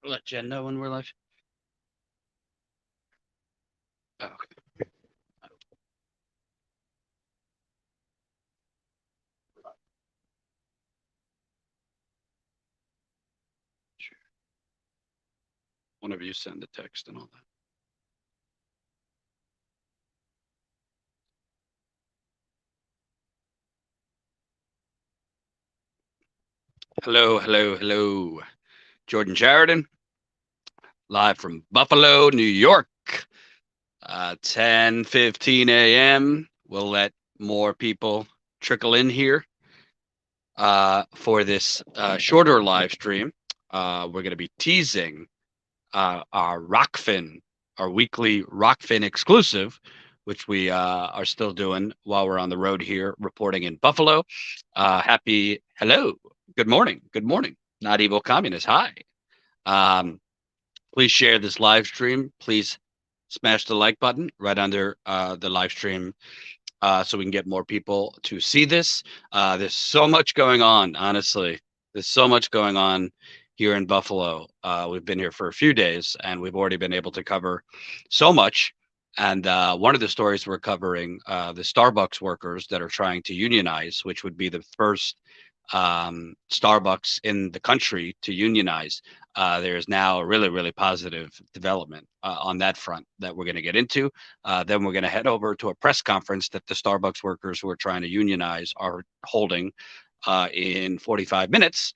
Let Jen know when we're live. Oh, okay. Sure. Whenever you send the text and all that. Hello, hello, hello. Jordan Sheridan, live from Buffalo, New York. 10:15 a.m. We'll let more people trickle in here for this shorter live stream. We're going to be teasing our Rockfin, our weekly Rockfin exclusive, which we are still doing while we're on the road here reporting in Buffalo. Hello, good morning, good morning. Not evil communist, hi. Um, please share this live stream. Please smash the like button right under the live stream so we can get more people to see this. There's so much going on, honestly. There's so much going on here in Buffalo. We've been here for a few days and we've already been able to cover so much. And one of the stories we're covering, the Starbucks workers that are trying to unionize, which would be the first Starbucks in the country to unionize. There's now a really, really positive development on that front that we're going to get into. Then we're going to head over to a press conference that the Starbucks workers who are trying to unionize are holding in 45 minutes.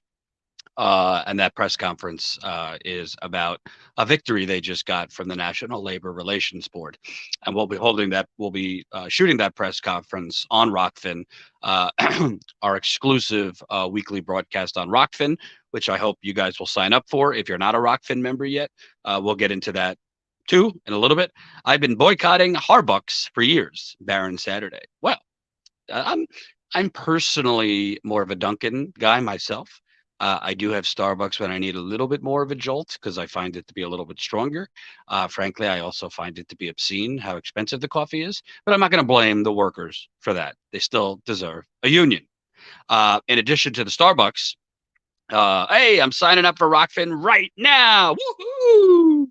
And that press conference is about a victory they just got from the National Labor Relations Board. And we'll be shooting that press conference on Rockfin, our exclusive weekly broadcast on Rockfin, which I hope you guys will sign up for. If you're not a Rockfin member yet, we'll get into that too in a little bit. I've been boycotting Harbucks for years, Baron Saturday. Well, I'm personally more of a Dunkin' guy myself. I do have Starbucks when I need a little bit more of a jolt because I find it to be a little bit stronger. Frankly, I also find it to be obscene how expensive the coffee is, but I'm not going to blame the workers for that. They still deserve a union. In addition to the Starbucks, hey, I'm signing up for Rockfin right now. Woohoo!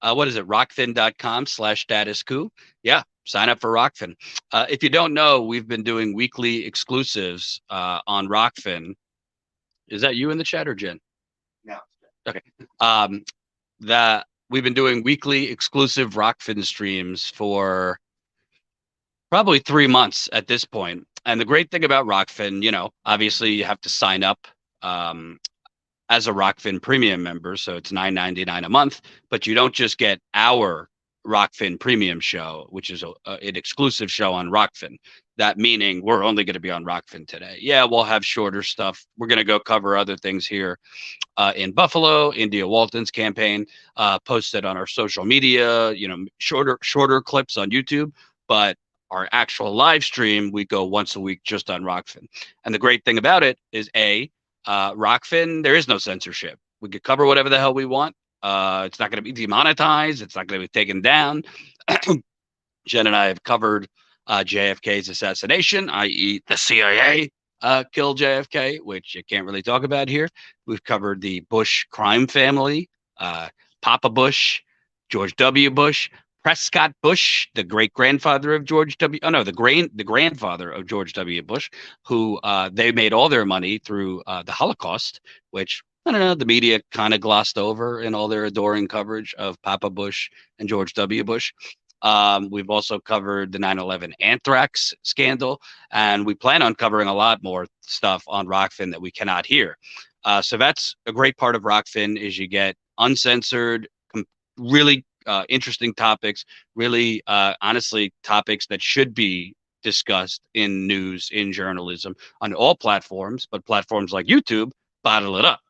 What is it? Rockfin.com/status coup. Yeah, sign up for Rockfin. If you don't know, we've been doing weekly exclusives on Rockfin. Is that you in the chat or Jen? No. Okay. That we've been doing weekly exclusive Rockfin streams for probably 3 months at this point. And the great thing about Rockfin, obviously you have to sign up as a Rockfin premium member, so it's $9.99 a month. But you don't just get our Rockfin premium show, which is an exclusive show on Rockfin. That meaning we're only going to be on Rockfin today. Yeah, we'll have shorter stuff. We're going to go cover other things here in Buffalo. India Walton's campaign posted on our social media. Shorter clips on YouTube, but our actual live stream we go once a week just on Rockfin. And the great thing about it is Rockfin, there is no censorship. We could cover whatever the hell we want. It's not going to be demonetized. It's not going to be taken down. Jen and I have covered JFK's assassination, i.e. the CIA killed JFK, which you can't really talk about here. We've covered the Bush crime family, Papa Bush, George W. Bush, Prescott Bush, the great grandfather of George W. Oh no, the grandfather of George W. Bush, who they made all their money through the Holocaust, which I don't know, the media kind of glossed over in all their adoring coverage of Papa Bush and George W. Bush. We've also covered the 9/11 anthrax scandal, and we plan on covering a lot more stuff on Rockfin that we cannot hear. So that's a great part of Rockfin is you get uncensored, really interesting topics, really honestly topics that should be discussed in news, in journalism, on all platforms, but platforms like YouTube bottle it up.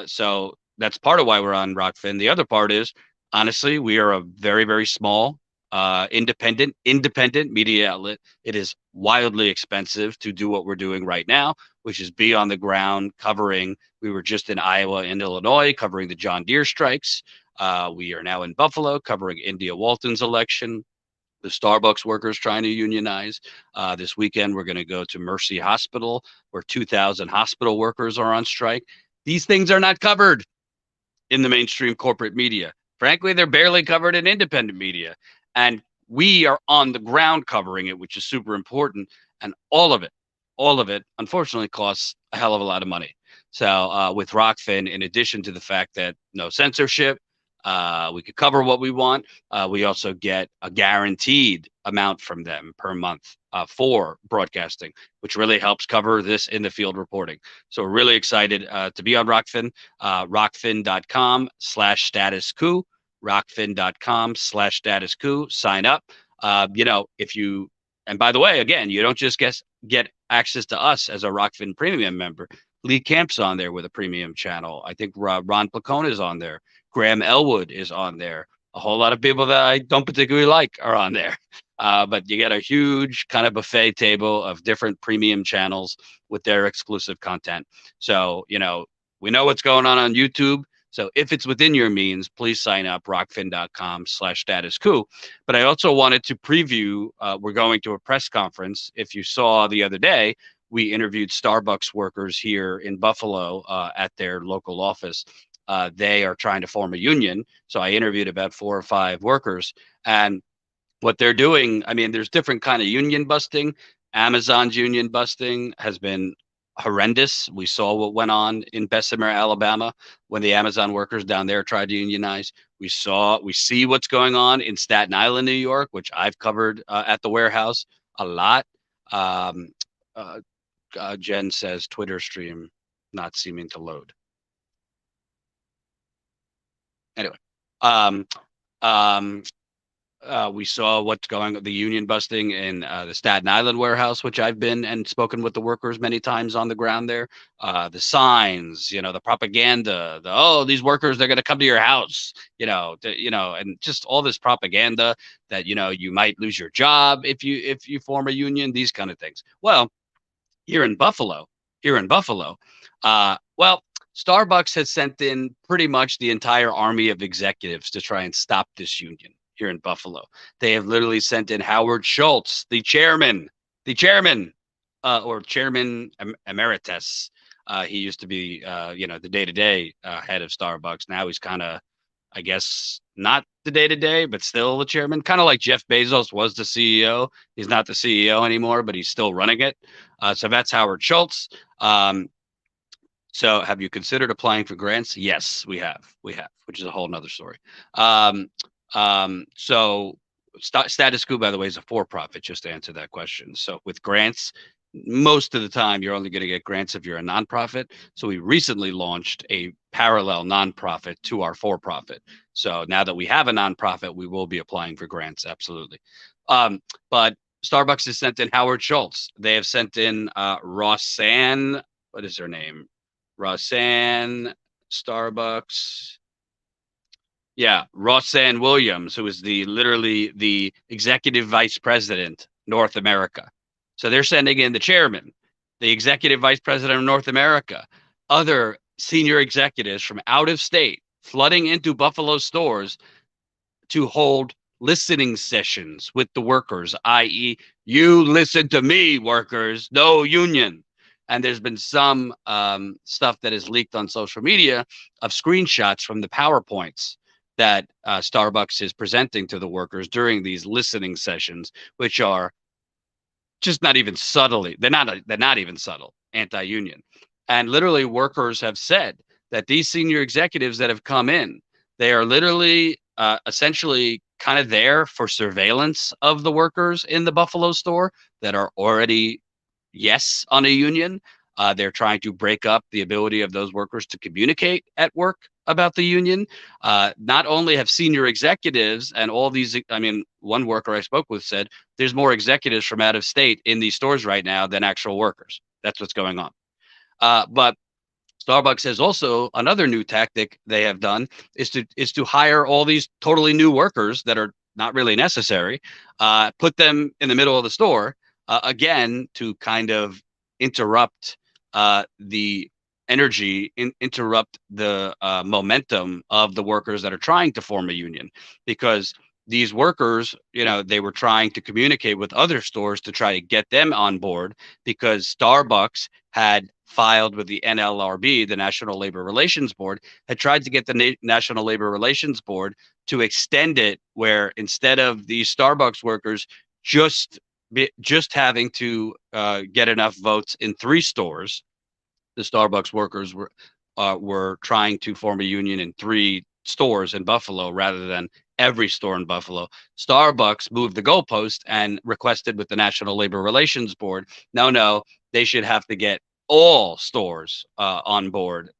So that's part of why we're on Rockfin. The other part is, honestly, we are a very, very small, independent media outlet. It is wildly expensive to do what we're doing right now, which is be on the ground covering. We were just in Iowa and Illinois covering the John Deere strikes. We are now in Buffalo covering India Walton's election, the Starbucks workers trying to unionize. This weekend, we're going to go to Mercy Hospital, where 2,000 hospital workers are on strike. These things are not covered. in the mainstream corporate media. Frankly, they're barely covered in independent media. And we are on the ground covering it, which is super important. And all of it, unfortunately, costs a hell of a lot of money. So with Rockfin, in addition to the fact that no censorship, we could cover what we want. We also get a guaranteed amount from them per month for broadcasting, which really helps cover this in the field reporting. So we're really excited to be on Rockfin. Rockfin.com/status coup. Rockfin.com/status coup. Sign up. If you, and by the way, again, you don't just get access to us as a Rockfin premium member. Lee Camp's on there with a premium channel. I think Ron Placone is on there. Graham Elwood is on there. A whole lot of people that I don't particularly like are on there. But you get a huge kind of buffet table of different premium channels with their exclusive content. So, we know what's going on YouTube. So if it's within your means, please sign up, rockfin.com/status coup. But I also wanted to preview, we're going to a press conference. If you saw the other day, we interviewed Starbucks workers here in Buffalo at their local office. They are trying to form a union. So I interviewed about 4 or 5 workers, and what they're doing, I mean, there's different kind of union busting. Amazon's union busting has been horrendous. We saw what went on in Bessemer, Alabama, when the Amazon workers down there tried to unionize. We see what's going on in Staten Island, New York, which I've covered at the warehouse a lot. Um, Jen says Twitter stream not seeming to load. Anyway, we saw what's going on, the union busting in the Staten Island warehouse, which I've been and spoken with the workers many times on the ground there. The signs, the propaganda, these workers, they're going to come to your house, and just all this propaganda that, you might lose your job if you form a union, these kind of things. Well, here in Buffalo, Starbucks has sent in pretty much the entire army of executives to try and stop this union here in Buffalo. They have literally sent in Howard Schultz, the chairman, or chairman emeritus. He used to be, the day-to-day head of Starbucks. Now he's kind of, I guess, not the day-to-day, but still the chairman. Kind of like Jeff Bezos was the CEO. He's not the CEO anymore, but he's still running it. So that's Howard Schultz. So have you considered applying for grants? Yes, we have, which is a whole nother story. So Status Coup, by the way, is a for-profit, just to answer that question. So with grants, most of the time you're only going to get grants if you're a nonprofit. So we recently launched a parallel nonprofit to our for-profit. So now that we have a nonprofit, we will be applying for grants. Absolutely. But Starbucks has sent in Howard Schultz. They have sent in Rosanne. What is her name? Rosanne Starbucks. Yeah, Rosanne Williams, who is literally the executive vice president, North America. So they're sending in the chairman, the executive vice president of North America, other senior executives from out of state flooding into Buffalo stores to hold listening sessions with the workers, i.e., you listen to me, workers, no union. And there's been some stuff that is leaked on social media of screenshots from the PowerPoints that Starbucks is presenting to the workers during these listening sessions, which are just not even subtly, they're not even subtle, anti-union. And literally workers have said that these senior executives that have come in, they are literally essentially kind of there for surveillance of the workers in the Buffalo store that are already on a union. They're trying to break up the ability of those workers to communicate at work about the union. Not only have senior executives and all these, one worker I spoke with said there's more executives from out of state in these stores right now than actual workers. That's what's going on. But Starbucks has also, another new tactic they have done is to hire all these totally new workers that are not really necessary, put them in the middle of the store, again, to kind of interrupt the energy, interrupt the momentum of the workers that are trying to form a union. Because these workers, they were trying to communicate with other stores to try to get them on board because Starbucks had filed with the NLRB, the National Labor Relations Board, had tried to get the National Labor Relations Board to extend it where instead of these Starbucks workers just having to get enough votes in 3 stores, the Starbucks workers were trying to form a union in 3 stores in Buffalo rather than every store in Buffalo. Starbucks moved the goalpost and requested with the National Labor Relations Board, no, they should have to get all stores on board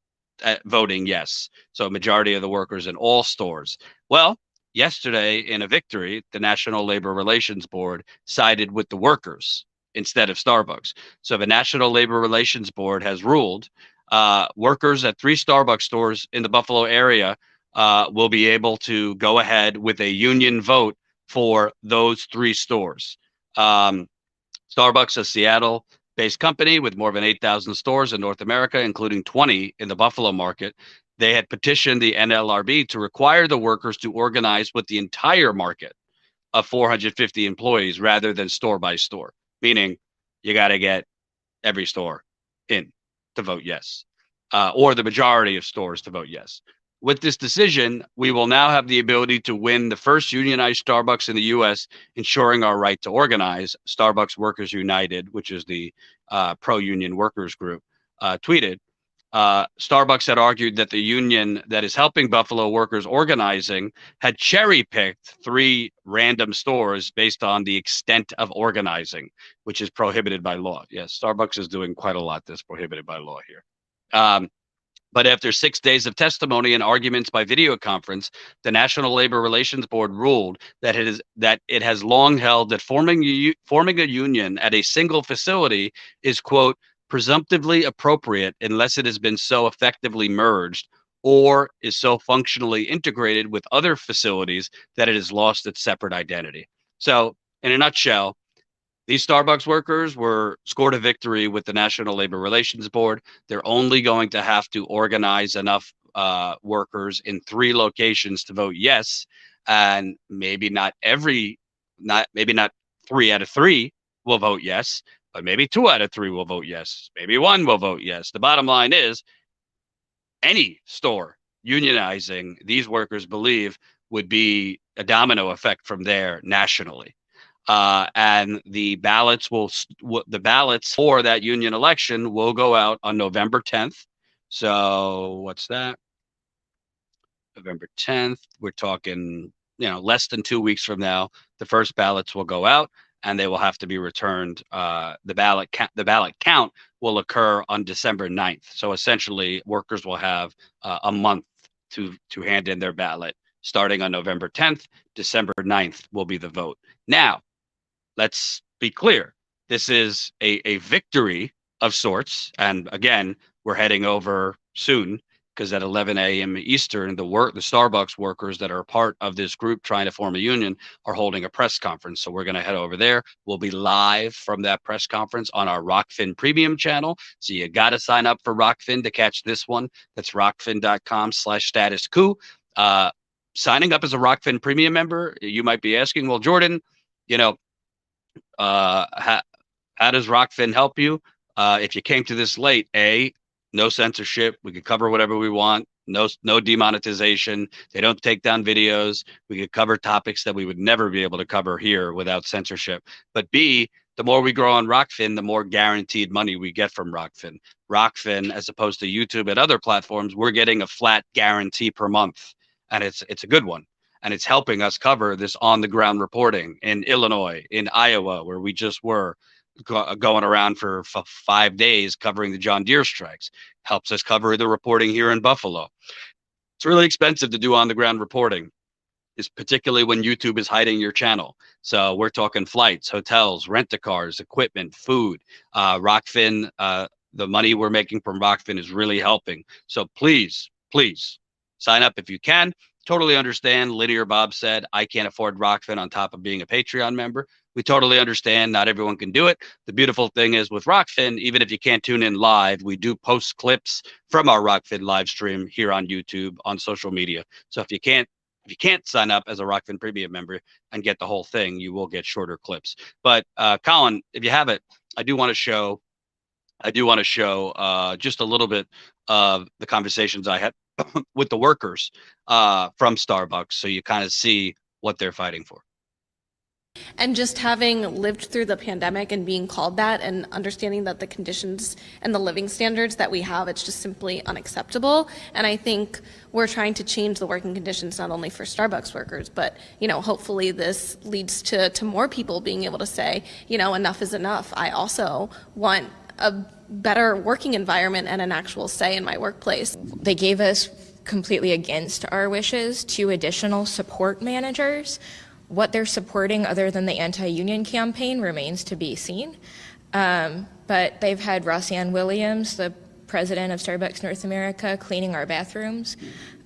voting yes. So a majority of the workers in all stores. Well, yesterday in a victory, the National Labor Relations Board sided with the workers instead of Starbucks. So the National Labor Relations Board has ruled workers at 3 Starbucks stores in the Buffalo area will be able to go ahead with a union vote for those 3 stores. Starbucks, a Seattle-based company with more than 8,000 stores in North America, including 20 in the Buffalo market, they had petitioned the NLRB to require the workers to organize with the entire market of 450 employees rather than store by store, meaning you got to get every store in to vote yes, or the majority of stores to vote yes. With this decision, we will now have the ability to win the first unionized Starbucks in the U.S., ensuring our right to organize. Starbucks Workers United, which is the pro-union workers group, tweeted, Starbucks had argued that the union that is helping Buffalo workers organizing had cherry-picked 3 random stores based on the extent of organizing, which is prohibited by law. Yes, Starbucks is doing quite a lot that's prohibited by law here. But after 6 days of testimony and arguments by video conference, the National Labor Relations Board ruled that it has long held that forming a union at a single facility is, quote, presumptively appropriate unless it has been so effectively merged or is so functionally integrated with other facilities that it has lost its separate identity. So, in a nutshell, these Starbucks workers were scored a victory with the National Labor Relations Board. They're only going to have to organize enough workers in 3 locations to vote yes, and maybe not 3 out of 3 will vote yes, but maybe 2 out of 3 will vote yes. Maybe 1 will vote yes. The bottom line is any store unionizing, these workers believe, would be a domino effect from there nationally. And the ballots for that union election will go out on November 10th. So what's that? November 10th. We're talking, less than 2 weeks from now. The first ballots will go out, and they will have to be returned. The ballot count will occur on December 9th. So essentially, workers will have a month to hand in their ballot. Starting on November 10th, December 9th will be the vote. Now, let's be clear. This is a victory of sorts. And again, we're heading over soon because at 11 a.m. Eastern, the Starbucks workers that are part of this group trying to form a union are holding a press conference. So we're going to head over there. We'll be live from that press conference on our Rockfin premium channel. So you got to sign up for Rockfin to catch this one. That's rockfin.com/status coup. Signing up as a Rockfin premium member, you might be asking, well, Jordan, how does Rockfin help you? If you came to this late, no censorship. We could cover whatever we want. No demonetization. They don't take down videos. We could cover topics that we would never be able to cover here without censorship. But B, the more we grow on Rockfin, the more guaranteed money we get from Rockfin. Rockfin, as opposed to YouTube and other platforms, we're getting a flat guarantee per month, and it's a good one. And it's helping us cover this on-the-ground reporting in Illinois, in Iowa, where we just were going around for 5 days covering the John Deere strikes. Helps us cover the reporting here in Buffalo. It's really expensive to do on-the-ground reporting, particularly when YouTube is hiding your channel. So we're talking flights, hotels, rent-a-cars, equipment, food. Rockfin, the money we're making from Rockfin is really helping. So please sign up if you can. Totally understand. Linear Bob said, I can't afford Rockfin on top of being a Patreon member. We totally understand. Not everyone can do it. The beautiful thing is with Rockfin, even if you can't tune in live, we do post clips from our Rockfin live stream here on YouTube, on social media. So if you If you can't sign up as a Rockfin Premium member and get the whole thing, you will get shorter clips. But Colin, if you have it, I do want to show just a little bit of the conversations I had with the workers from Starbucks, so you kind of see what they're fighting for. And just having lived through the pandemic and being called that and understanding that the conditions and the living standards that we have, it's just simply unacceptable. And I think we're trying to change the working conditions not only for Starbucks workers, but, hopefully this leads to more people being able to say, enough is enough. I also want a better working environment and an actual say in my workplace. They gave us, completely against our wishes, 2 additional support managers. What they're supporting other than the anti-union campaign remains to be seen. But they've had Rosanne Williams, the president of Starbucks North America, cleaning our bathrooms,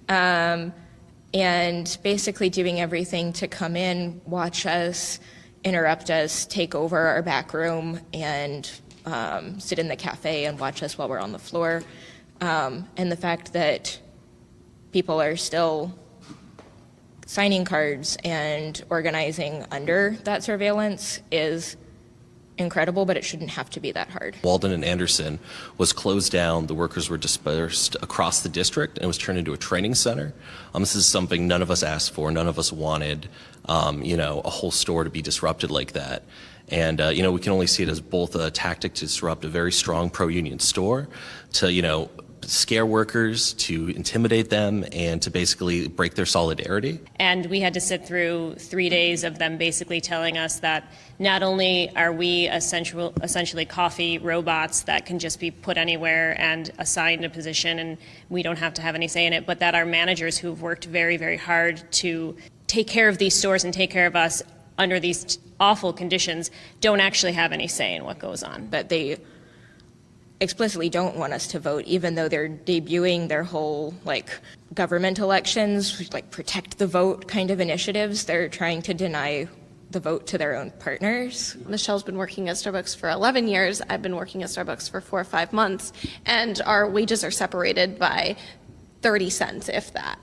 and basically doing everything to come in, watch us, interrupt us, take over our back room, and sit in the cafe and watch us while we're on the floor. And the fact that people are still signing cards and organizing under that surveillance is incredible, but it shouldn't have to be that hard. Walden and Anderson was closed down. The workers were dispersed across the district and was turned into a training center. This is something none of us asked for. None of us wanted, a whole store to be disrupted like that. And, we can only see it as both a tactic to disrupt a very strong pro-union store, to, scare workers, to intimidate them, and to basically break their solidarity. And we had to sit through 3 days of them basically telling us that not only are we essentially coffee robots that can just be put anywhere and assigned a position and we don't have to have any say in it, but that our managers who've worked very, very hard to take care of these stores and take care of us under these awful conditions don't actually have any say in what goes on. But they explicitly don't want us to vote, even though they're debuting their whole government elections, protect the vote kind of initiatives. They're trying to deny the vote to their own partners. Michelle's been working at Starbucks for 11 years. I've been working at Starbucks for 4 or 5 months, and our wages are separated by 30 cents, if that.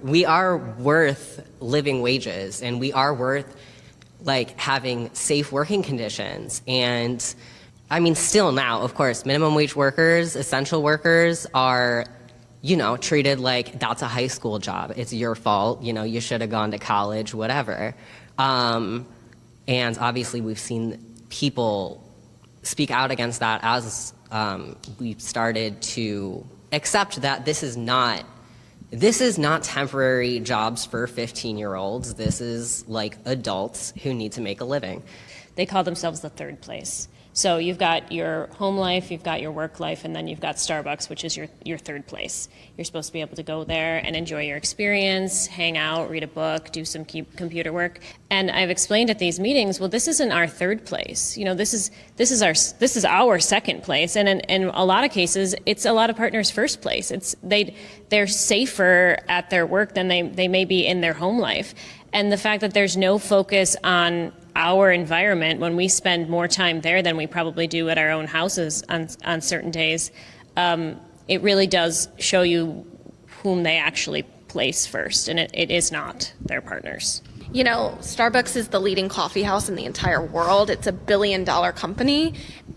We are worth living wages, and we are worth having safe working conditions. And still now, of course, minimum wage workers, essential workers are, treated like that's a high school job. It's your fault. You should have gone to college, whatever. And obviously we've seen people speak out against that as we've started to accept that this is not temporary jobs for 15-year-olds. This is adults who need to make a living. They call themselves the third place. So you've got your home life, you've got your work life, and then you've got Starbucks, which is your third place. You're supposed to be able to go there and enjoy your experience, hang out, read a book, do some computer work. And I've explained at these meetings, well, this isn't our third place. This is our second place, and in a lot of cases, it's a lot of partners' first place. They're safer at their work than they may be in their home life. And the fact that there's no focus on our environment when we spend more time there than we probably do at our own houses on certain days, it really does show you whom they actually place first, and it is not their partners. Starbucks is the leading coffee house in the entire world. It's a $1 billion company,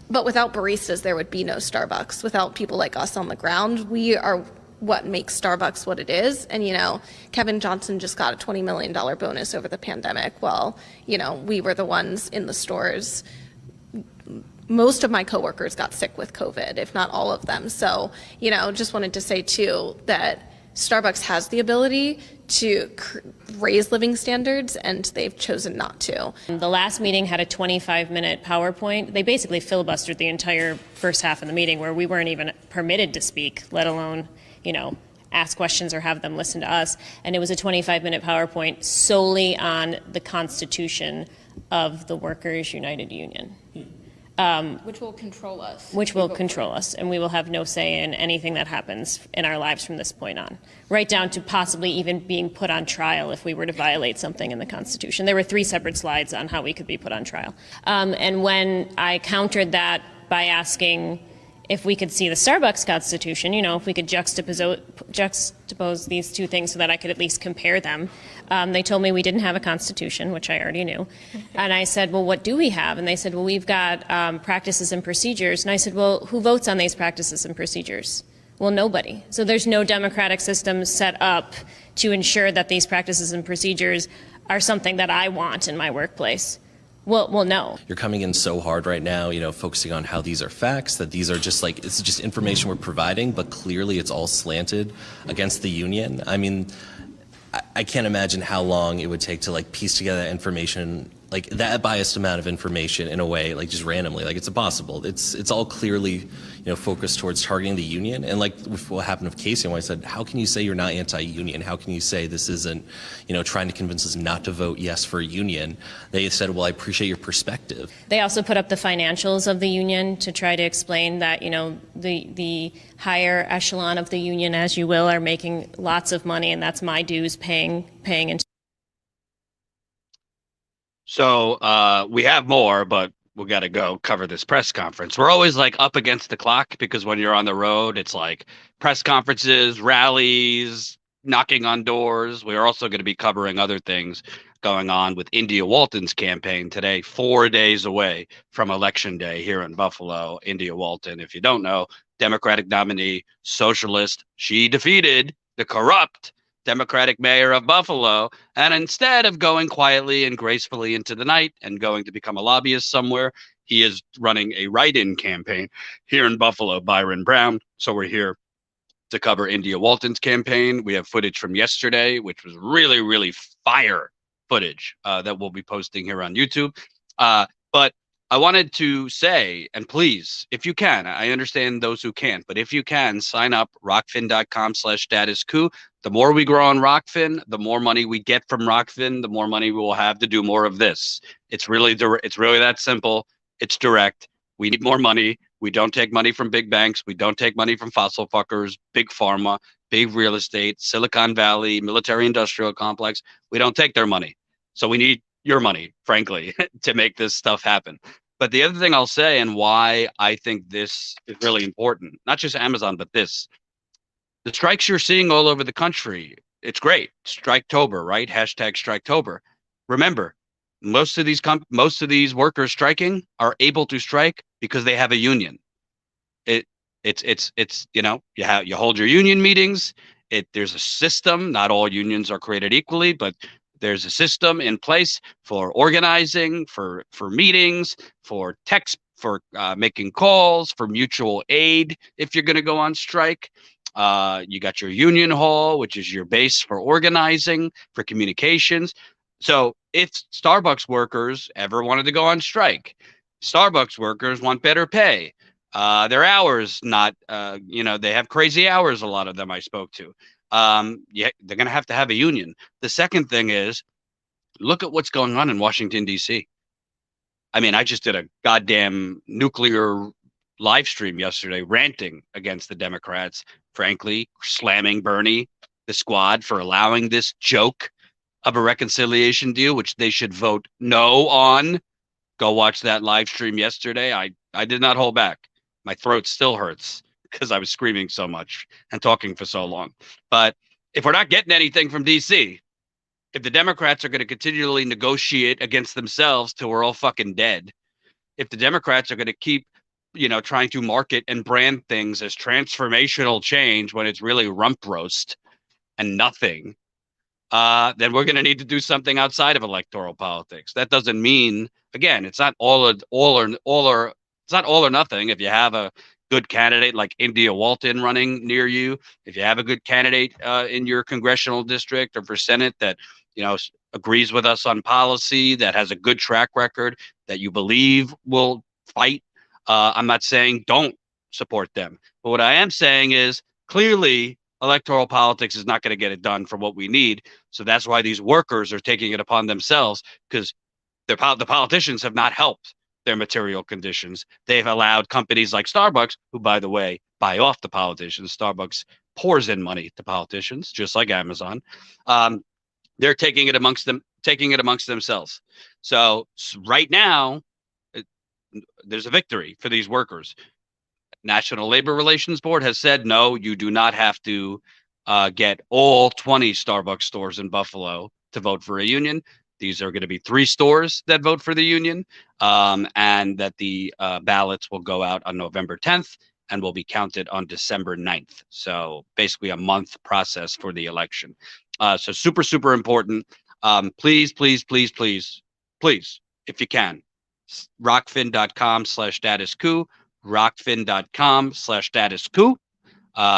but without baristas, there would be no Starbucks. Without people like us on the ground, we are what makes Starbucks what it is. And, Kevin Johnson just got a $20 million bonus over the pandemic. Well, we were the ones in the stores. Most of my coworkers got sick with COVID, if not all of them. So, just wanted to say too that Starbucks has the ability to raise living standards, and they've chosen not to. The last meeting had a 25-minute PowerPoint. They basically filibustered the entire first half of the meeting where we weren't even permitted to speak, let alone ask questions or have them listen to us. And it was a 25-minute PowerPoint solely on the Constitution of the Workers United Union. Which will control us. Which will control us, and we will have no say in anything that happens in our lives from this point on. Right down to possibly even being put on trial if we were to violate something in the Constitution. There were 3 separate slides on how we could be put on trial. And when I countered that by asking if we could see the Starbucks Constitution, if we could juxtapose these two things so that I could at least compare them. They told me we didn't have a constitution, which I already knew. And I said, well, what do we have? And they said, well, we've got practices and procedures. And I said, well, who votes on these practices and procedures? Well, nobody. So there's no democratic system set up to ensure that these practices and procedures are something that I want in my workplace. Well, no. You're coming in so hard right now, focusing on how these are facts, that these are just it's just information we're providing, but clearly it's all slanted against the union. I mean, I can't imagine how long it would take to piece together that information, that biased amount of information in a way, just randomly. It's impossible. It's all clearly, focused towards targeting the union. And with what happened with Casey, when I said, how can you say you're not anti-union? How can you say this isn't, trying to convince us not to vote yes for a union? They said, well, I appreciate your perspective. They also put up the financials of the union to try to explain that, the higher echelon of the union, as you will, are making lots of money, and that's my dues paying into. So we have more, but we got to go cover this press conference. We're always up against the clock because when you're on the road, it's press conferences, rallies, knocking on doors. We're also going to be covering other things going on with India Walton's campaign today, 4 days away from Election Day here in Buffalo. India Walton, if you don't know, Democratic nominee, socialist. She defeated the corrupt Democratic mayor of Buffalo. And instead of going quietly and gracefully into the night and going to become a lobbyist somewhere, he is running a write-in campaign here in Buffalo, Byron Brown. So we're here to cover India Walton's campaign. We have footage from yesterday, which was really, really fire footage that we'll be posting here on YouTube. But I wanted to say, and please, if you can, I understand those who can't, but if you can, sign up rockfin.com/statuscoup. The more we grow on Rockfin, the more money we get from Rockfin, the more money we will have to do more of this. It's really that simple. It's direct. We need more money. We don't take money from big banks. We don't take money from fossil fuckers, big pharma, big real estate, Silicon Valley, military industrial complex. We don't take their money. So we need your money, frankly, to make this stuff happen. But the other thing I'll say, and why I think this is really important, not just Amazon, but the strikes you're seeing all over the country, it's great. Striketober, right? Hashtag Striketober. Remember, most of these workers striking are able to strike because they have a union. It's you hold your union meetings. There's a system. Not all unions are created equally, but there's a system in place for organizing, for meetings, for text, for making calls, for mutual aid. If you're going to go on strike, you got your union hall, which is your base for organizing, for communications. So if Starbucks workers ever wanted to go on strike, Starbucks workers want better pay. Their hours they have crazy hours. A lot of them I spoke to. They're going to have a union. The second thing is, look at what's going on in Washington, D.C. I mean, I just did a goddamn nuclear live stream yesterday ranting against the Democrats, frankly, slamming Bernie, the squad, for allowing this joke of a reconciliation deal, which they should vote no on. Go watch that live stream yesterday. I did not hold back. My throat still hurts because I was screaming so much and talking for so long. But if we're not getting anything from DC, if the Democrats are going to continually negotiate against themselves till we're all fucking dead, if the Democrats are going to keep, trying to market and brand things as transformational change when it's really rump roast and nothing, then we're going to need to do something outside of electoral politics. That doesn't mean, again, it's not it's not all or nothing. If you have a good candidate like India Walton running near you, if you have a good candidate in your congressional district or for Senate that agrees with us on policy, that has a good track record, that you believe will fight, I'm not saying don't support them. But what I am saying is, clearly electoral politics is not going to get it done for what we need. So that's why these workers are taking it upon themselves, because the politicians have not helped their material conditions. They've allowed companies like Starbucks, who, by the way, buy off the politicians. Starbucks pours in money to politicians, just like Amazon. They're taking it amongst themselves. So right now, there's a victory for these workers. National Labor Relations Board has said, no, you do not have to get all 20 Starbucks stores in Buffalo to vote for a union. These are going to be 3 stores that vote for the union, and that the ballots will go out on November 10th and will be counted on December 9th. So basically a month process for the election. So super, super important. Please, please, please, please, please, if you can, rockfin.com/status coup, rockfin.com/status coup.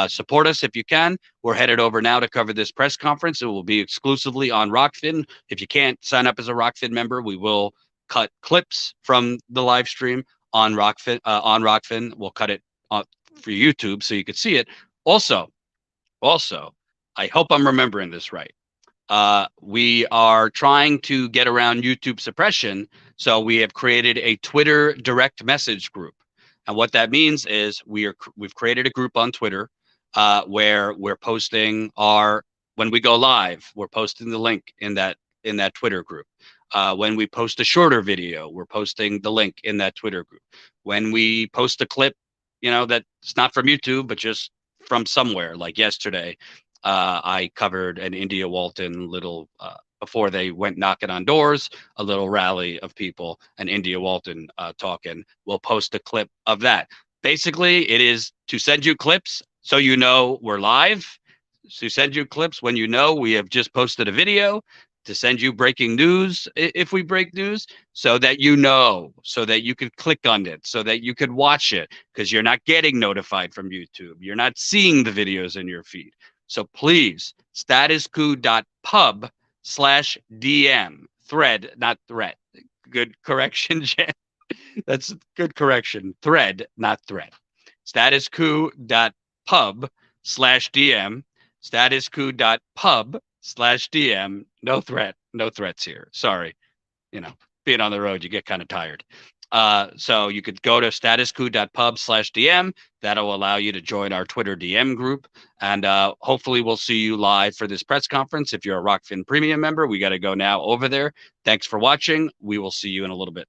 Support us if you can. We're headed over now to cover this press conference. It will be exclusively on Rockfin. If you can't sign up as a Rockfin member, we will cut clips from the live stream on Rockfin. We'll cut it for YouTube so you could see it. Also, I hope I'm remembering this right. We are trying to get around YouTube suppression, so we have created a Twitter direct message group. And what that means is we've created a group on Twitter where we're posting when we go live, we're posting the link in that Twitter group. When we post a shorter video, we're posting the link in that Twitter group. When we post a clip, that's not from YouTube, but just from somewhere, like yesterday, I covered an India Walton little before they went knocking on doors, a little rally of people, and India Walton talking. We'll post a clip of that. Basically, it is to send you clips so you know we're live, to send you clips when you know we have just posted a video, to send you breaking news if we break news, so that you know, so that you could click on it, so that you could watch it, because you're not getting notified from YouTube. You're not seeing the videos in your feed. So please, statuscoup.pub/DM, thread, not threat. Good correction, Jen. That's good correction. Thread, not threat. Statuscoup.pub/DM, statuscoup.pub/DM. No threat. No threats here. Sorry. Being on the road, you get kind of tired. So you could go to statuscoup.pub/DM. That'll allow you to join our Twitter DM group. And hopefully we'll see you live for this press conference. If you're a Rockfin Premium member, we got to go now over there. Thanks for watching. We will see you in a little bit.